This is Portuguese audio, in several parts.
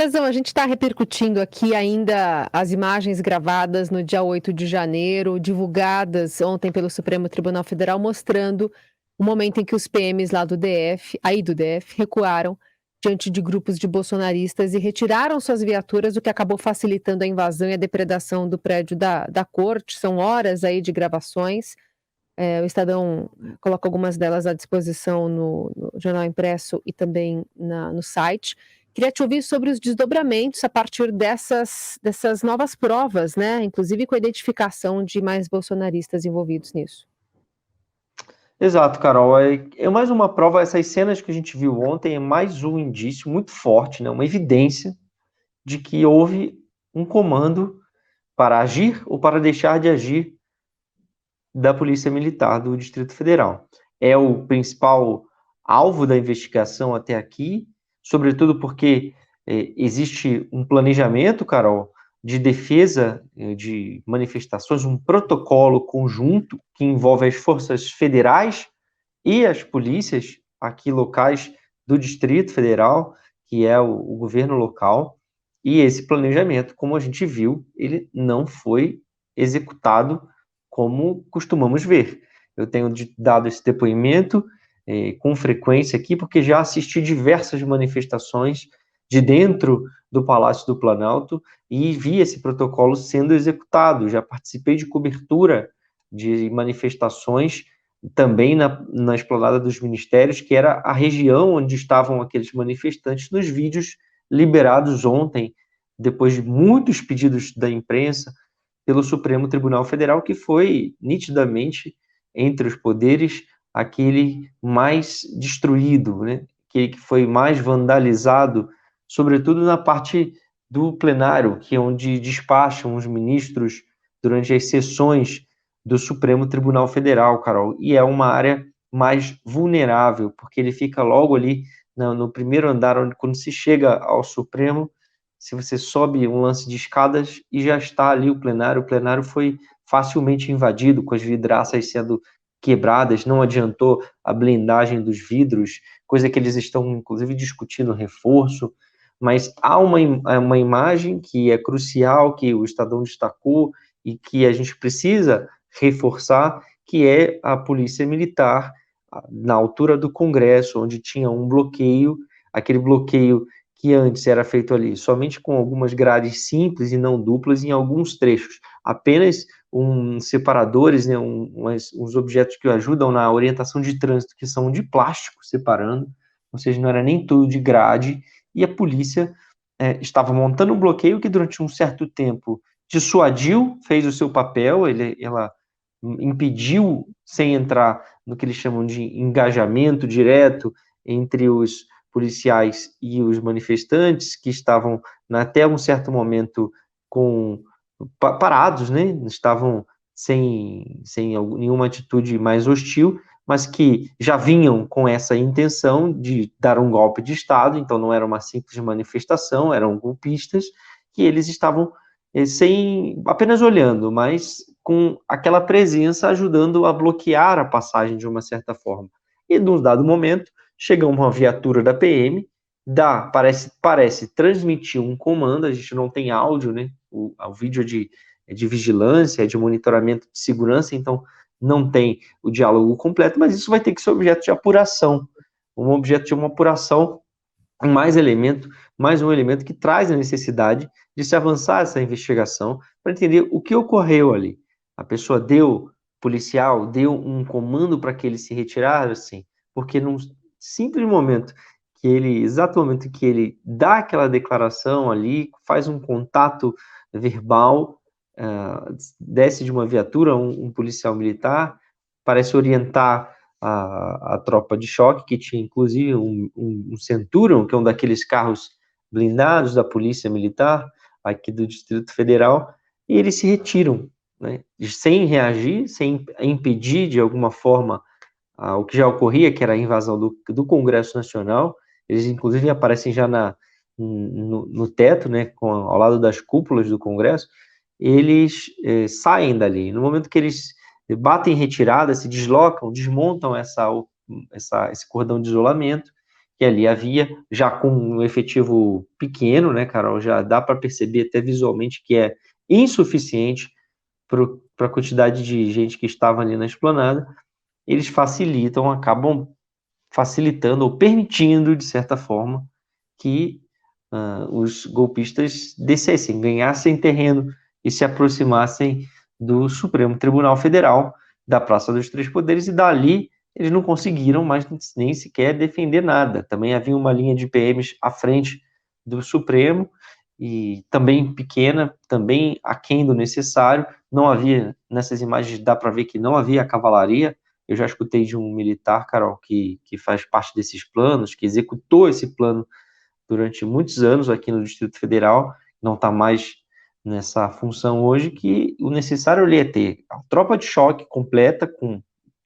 Frazão, a gente está repercutindo aqui ainda as imagens gravadas no dia 8 de janeiro, divulgadas ontem pelo Supremo Tribunal Federal, mostrando o momento em que os PMs lá do DF, aí do DF, recuaram diante de grupos de bolsonaristas e retiraram suas viaturas, o que acabou facilitando a invasão e a depredação do prédio da corte. São horas aí de gravações. O Estadão coloca algumas delas à disposição no Jornal Impresso e também no site. Queria te ouvir sobre os desdobramentos a partir dessas novas provas, né? Inclusive com a identificação de mais bolsonaristas envolvidos nisso. Exato, Carol. É mais uma prova, essas cenas que a gente viu ontem é mais um indício muito forte, né? Uma evidência de que houve um comando para agir ou para deixar de agir da Polícia Militar do Distrito Federal. É o principal alvo da investigação até aqui, sobretudo porque existe um planejamento, Carol, de defesa de manifestações, um protocolo conjunto que envolve as forças federais e as polícias aqui locais do Distrito Federal, que é o governo local, e esse planejamento, como a gente viu, ele não foi executado como costumamos ver. Eu tenho dado esse depoimento com frequência aqui, porque já assisti diversas manifestações de dentro do Palácio do Planalto e vi esse protocolo sendo executado. Já participei de cobertura de manifestações também na esplanada dos ministérios, que era a região onde estavam aqueles manifestantes, nos vídeos liberados ontem, depois de muitos pedidos da imprensa, pelo Supremo Tribunal Federal, que foi nitidamente, entre os poderes, aquele mais destruído, né? Que foi mais vandalizado, sobretudo na parte do plenário, que é onde despacham os ministros durante as sessões do Supremo Tribunal Federal, Carol, e é uma área mais vulnerável, porque ele fica logo ali no primeiro andar, onde quando se chega ao Supremo, se você sobe um lance de escadas e já está ali o plenário foi facilmente invadido, com as vidraças sendo quebradas, não adiantou a blindagem dos vidros, coisa que eles estão, inclusive, discutindo reforço, mas há uma imagem que é crucial, que o Estadão destacou e que a gente precisa reforçar, que é a Polícia Militar na altura do Congresso, onde tinha um bloqueio, aquele bloqueio que antes era feito ali somente com algumas grades simples e não duplas em alguns trechos, apenas separadores, né, uns objetos que ajudam na orientação de trânsito, que são de plástico separando, ou seja, não era nem tudo de grade, e a polícia estava montando um bloqueio que durante um certo tempo dissuadiu, fez o seu papel, ela impediu, sem entrar no que eles chamam de engajamento direto entre os policiais e os manifestantes, que estavam até um certo momento parados, né? Estavam sem nenhuma atitude mais hostil, mas que já vinham com essa intenção de dar um golpe de Estado, então não era uma simples manifestação, eram golpistas, que eles estavam sem apenas olhando, mas com aquela presença ajudando a bloquear a passagem de uma certa forma. E num dado momento, chega uma viatura da PM, parece transmitir um comando, a gente não tem áudio, né? O vídeo é de vigilância, é de monitoramento de segurança, então não tem o diálogo completo, mas isso vai ter que ser objeto de apuração, um objeto de uma apuração, mais um elemento que traz a necessidade de se avançar essa investigação para entender o que ocorreu ali. A pessoa policial, deu um comando para que ele se retirasse, porque num simples momento exato momento que ele dá aquela declaração ali, faz um contato verbal, desce de uma viatura, um policial militar, parece orientar a tropa de choque, que tinha inclusive um Centurion, que é um daqueles carros blindados da Polícia Militar, aqui do Distrito Federal, e eles se retiram, né, sem reagir, sem impedir de alguma forma o que já ocorria, que era a invasão do Congresso Nacional. Eles inclusive aparecem já no teto, né, ao lado das cúpulas do Congresso. Eles saem dali. No momento que eles batem em retirada, se deslocam, desmontam esse cordão de isolamento, que ali havia, já com um efetivo pequeno, né, Carol, já dá para perceber até visualmente que é insuficiente para a quantidade de gente que estava ali na esplanada, eles facilitam, acabam facilitando ou permitindo, de certa forma, que os golpistas descessem, ganhassem terreno e se aproximassem do Supremo Tribunal Federal, da Praça dos Três Poderes, e dali eles não conseguiram mais nem sequer defender nada. Também havia uma linha de PMs à frente do Supremo, e também pequena, também aquém do necessário. Não havia, nessas imagens dá para ver que não havia cavalaria. Eu já escutei de um militar, Carol, que faz parte desses planos, que executou esse plano durante muitos anos aqui no Distrito Federal, não está mais nessa função hoje, que o necessário ali é ter a tropa de choque completa,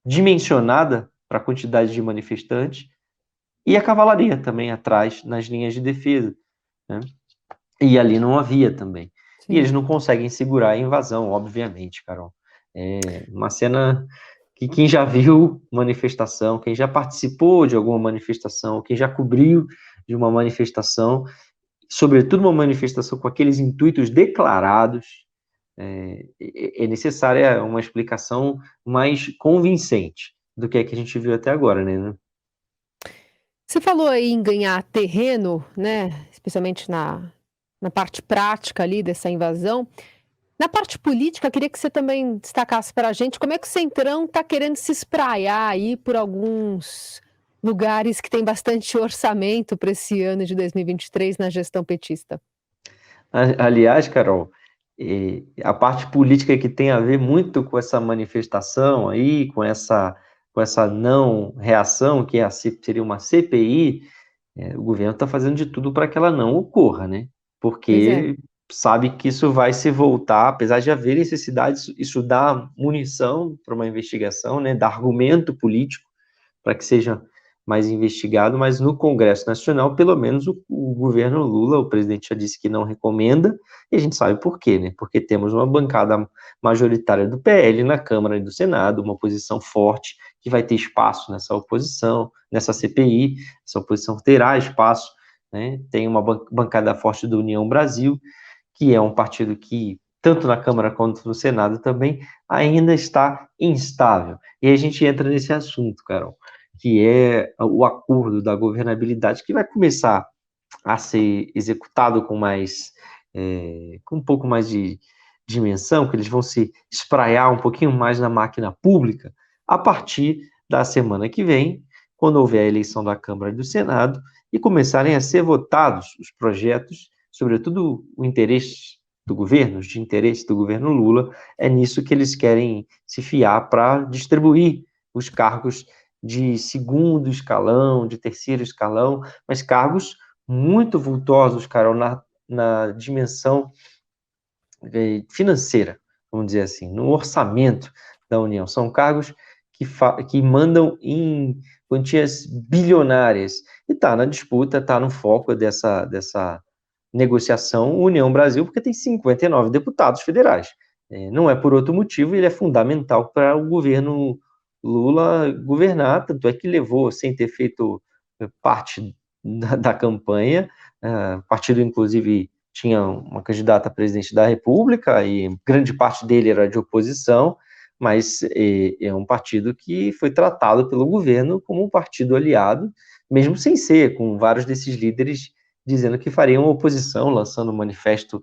dimensionada para a quantidade de manifestantes, e a cavalaria também atrás, nas linhas de defesa, né? E ali não havia também. E eles Sim. não conseguem segurar a invasão, obviamente, Carol. É uma cena que quem já viu manifestação, quem já participou de alguma manifestação, quem já cobriu de uma manifestação, sobretudo uma manifestação com aqueles intuitos declarados, é necessária uma explicação mais convincente do que é que a gente viu até agora, né? Você falou aí em ganhar terreno, né, especialmente na parte prática ali dessa invasão. Na parte política, queria que você também destacasse para a gente como é que o Centrão está querendo se espraiar aí por alguns lugares que tem bastante orçamento para esse ano de 2023 na gestão petista. Aliás, Carol, a parte política que tem a ver muito com essa manifestação aí, com essa não reação, que seria uma CPI, o governo está fazendo de tudo para que ela não ocorra, né? Pois é. Porque sabe que isso vai se voltar, apesar de haver necessidade, isso dá munição para uma investigação, né? Dá argumento político para que seja mais investigado, mas no Congresso Nacional, pelo menos o governo Lula, o presidente já disse que não recomenda, e a gente sabe por quê, né? Porque temos uma bancada majoritária do PL na Câmara e do Senado, uma oposição forte, que vai ter espaço nessa oposição, nessa CPI, essa oposição terá espaço, né? Tem uma bancada forte do União Brasil, que é um partido que, tanto na Câmara quanto no Senado também, ainda está instável. E a gente entra nesse assunto, Carol, que é o acordo da governabilidade, que vai começar a ser executado com um pouco mais de dimensão, que eles vão se espraiar um pouquinho mais na máquina pública a partir da semana que vem, quando houver a eleição da Câmara e do Senado, e começarem a ser votados os projetos, sobretudo o interesse do governo, os de interesse do governo Lula, é nisso que eles querem se fiar para distribuir os cargos de segundo escalão, de terceiro escalão, mas cargos muito vultosos, Carol, na dimensão financeira, vamos dizer assim, no orçamento da União. São cargos que mandam em quantias bilionárias. E está na disputa, está no foco dessa negociação União Brasil, porque tem 59 deputados federais. Não é por outro motivo, ele é fundamental para o governo Lula governar, tanto é que levou, sem ter feito parte da campanha, o partido, inclusive, tinha uma candidata a presidente da República e grande parte dele era de oposição, mas é um partido que foi tratado pelo governo como um partido aliado, mesmo sem ser, com vários desses líderes dizendo que fariam oposição, lançando um manifesto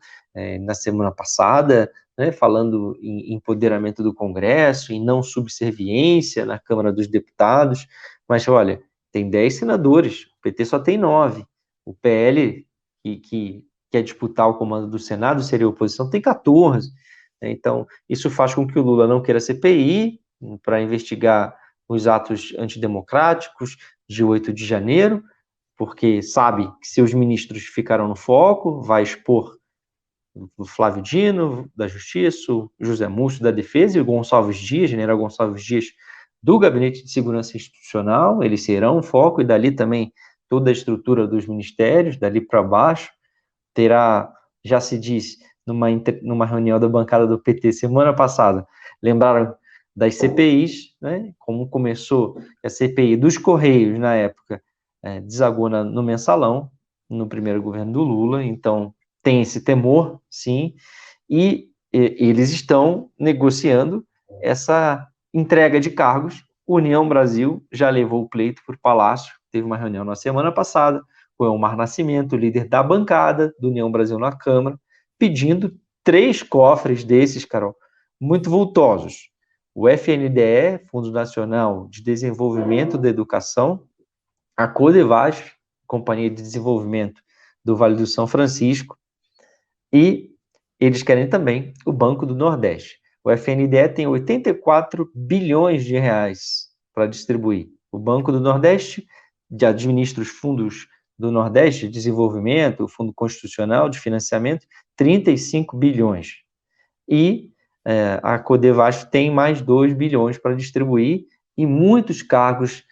na semana passada, né, falando em empoderamento do Congresso, em não subserviência na Câmara dos Deputados, mas olha, tem 10 senadores, o PT só tem 9, o PL, que quer disputar o comando do Senado, seria oposição, tem 14. Então, isso faz com que o Lula não queira CPI para investigar os atos antidemocráticos de 8 de janeiro, porque sabe que seus ministros ficaram no foco, vai expor o Flávio Dino, da Justiça, o José Múcio, da Defesa, e o Gonçalves Dias, general Gonçalves Dias, do Gabinete de Segurança Institucional, eles serão um foco, e dali também toda a estrutura dos ministérios, dali para baixo, terá, já se diz, numa reunião da bancada do PT semana passada, lembraram das CPIs, né, como começou a CPI dos Correios na época, desagou no mensalão, no primeiro governo do Lula, então tem esse temor, sim, e eles estão negociando essa entrega de cargos. União Brasil já levou o pleito para o Palácio, teve uma reunião na semana passada com o Elmar Nascimento, líder da bancada do União Brasil na Câmara, pedindo 3 cofres desses, Carol, muito vultosos. O FNDE, Fundo Nacional de Desenvolvimento da Educação, a Codevasf, Companhia de Desenvolvimento do Vale do São Francisco, e eles querem também o Banco do Nordeste. O FNDE tem 84 bilhões de reais para distribuir. O Banco do Nordeste administra os fundos do Nordeste de Desenvolvimento, o Fundo Constitucional de Financiamento, 35 bilhões. E a Codevasf tem mais 2 bilhões para distribuir e muitos cargos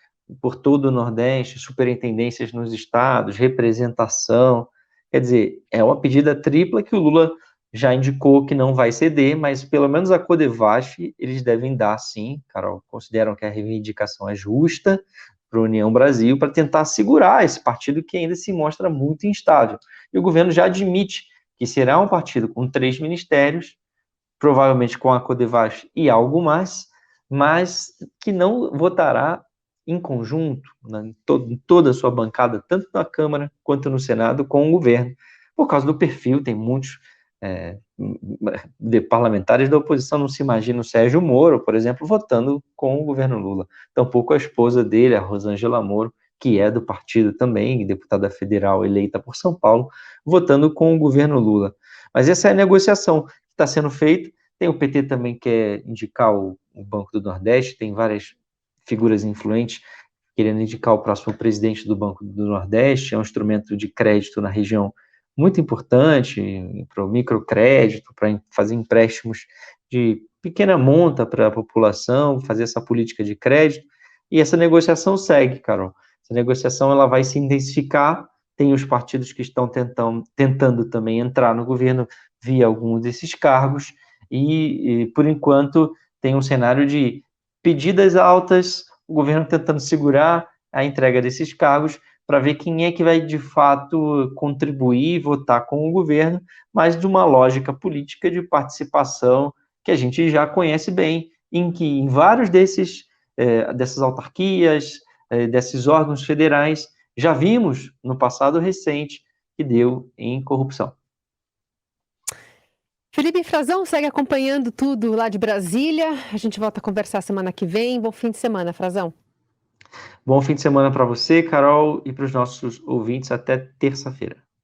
por todo o Nordeste, superintendências nos estados, representação. Quer dizer, é uma pedida tripla que o Lula já indicou que não vai ceder, mas pelo menos a Codevasf eles devem dar sim, Carol, consideram que a reivindicação é justa para a União Brasil, para tentar segurar esse partido que ainda se mostra muito instável. E o governo já admite que será um partido com 3 ministérios, provavelmente com a Codevasf e algo mais, mas que não votará em conjunto, em toda a sua bancada, tanto na Câmara quanto no Senado, com o governo, por causa do perfil. Tem muitos de parlamentares da oposição, não se imagina o Sérgio Moro, por exemplo, votando com o governo Lula. Tampouco a esposa dele, a Rosângela Moro, que é do partido também, deputada federal eleita por São Paulo, votando com o governo Lula. Mas essa é a negociação que está sendo feita. Tem o PT também que quer indicar o Banco do Nordeste, tem várias figuras influentes querendo indicar o próximo presidente do Banco do Nordeste. É um instrumento de crédito na região muito importante para o microcrédito, para fazer empréstimos de pequena monta para a população, fazer essa política de crédito. E essa negociação segue, Carol. Essa negociação ela vai se intensificar. Tem os partidos que estão tentando também entrar no governo via algum desses cargos, e por enquanto tem um cenário de pedidas altas, o governo tentando segurar a entrega desses cargos para ver quem é que vai de fato contribuir e votar com o governo, mas de uma lógica política de participação que a gente já conhece bem, em que em vários dessas autarquias, desses órgãos federais, já vimos no passado recente que deu em corrupção. Felipe Frazão segue acompanhando tudo lá de Brasília. A gente volta a conversar semana que vem. Bom fim de semana, Frazão. Bom fim de semana para você, Carol, e para os nossos ouvintes. Até terça-feira.